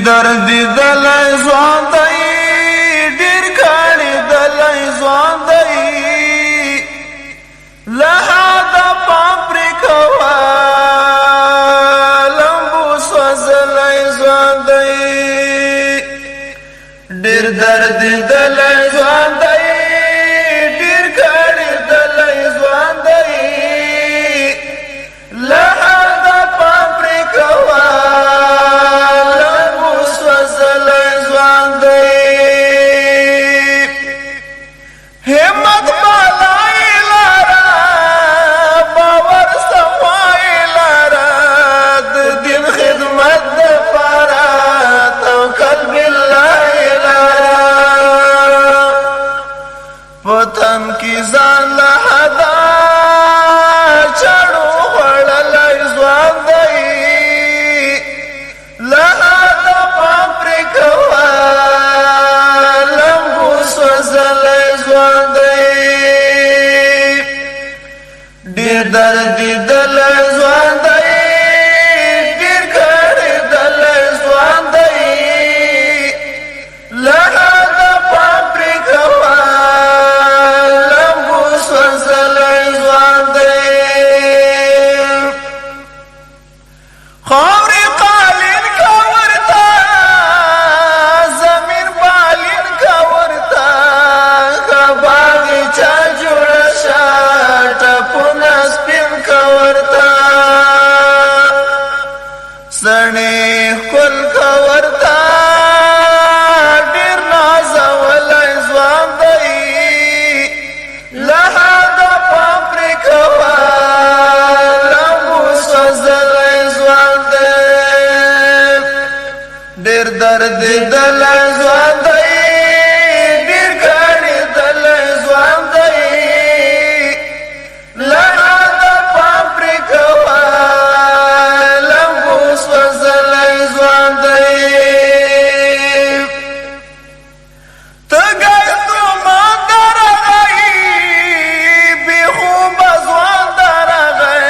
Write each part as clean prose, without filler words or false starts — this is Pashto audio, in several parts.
درد دلای ځوان دی ډیر کاڼي دلای ځوان دی له دا پام پرې کوه لمبو سوځلی ځوان دی ډیر درد دلای ځوان دی ډیر کاڼي دلای ځوان دی له دا پام پرې کوه وطن کی ځان له حدا چړو وړلای ځوان دی له حدا پام پرې کوه لمبو سوځلی ځوان دی ډېر درد دلی ځوان دی ډېر کړی دلی ځوان دی له حدا پام پرې کوه خاوري قالين کا ورتا زمين بالين کا ورتا باغ چا جوړ شاټ پونه سپین کا ورتا سړې خپل کا ورتا ډیر ناز ولای ځوان دی له دا پام پرې کوه ډېر درد دلی ځوان دی ډېر کاڼي دلی ځوان دی له دا پام پرې کوه لمبو سوځلی ځوان دی تږی ستومان درغی بې خوبه ځوان درغی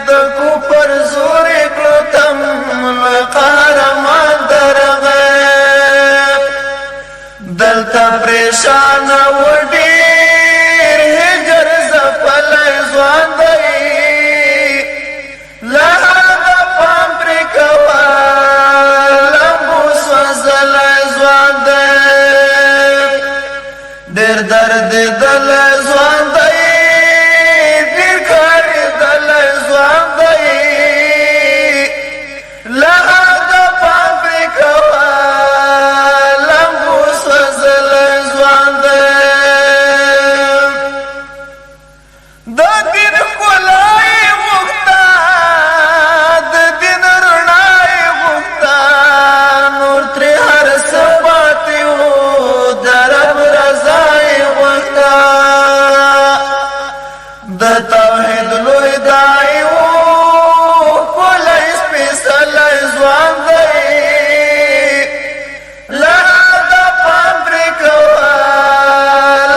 د کفر زور یې کړو تم لوی قهرمان دلتا پریشان و ډیر هجر زپلی ځوان دی له دا پام پرې کوه لمبو سوځلی ځوان دی ډېر درد دلی ځوان دی ډېر کاڼي دلی ځوان دی له دا پام پرې کوه توحید لوی دای و کولای سپیڅلی ځوان دی له دا پام پرې کوه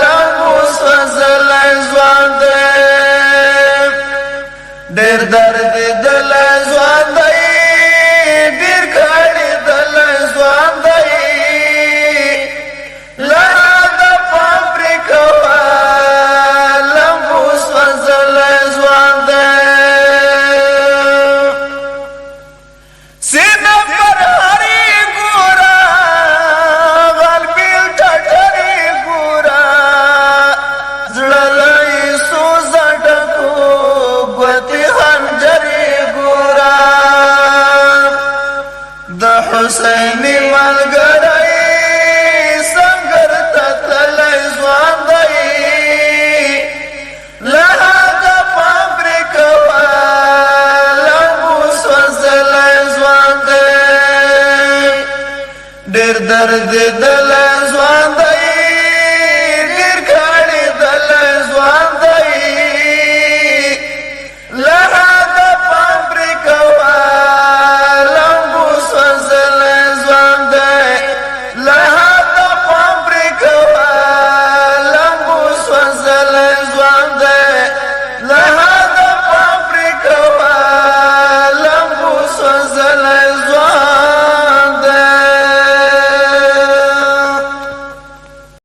لمبو سوځلی ځوان دی ډېر درد دلی ځوان دی ډېر کاڼي دلی ځوان دی له دا پام پرې کوه حسینی ملګری سنگر ته تللی ځوان دی له دا پام پرې کوه لمبو سوځلی ځوان دی ډېر درد دلی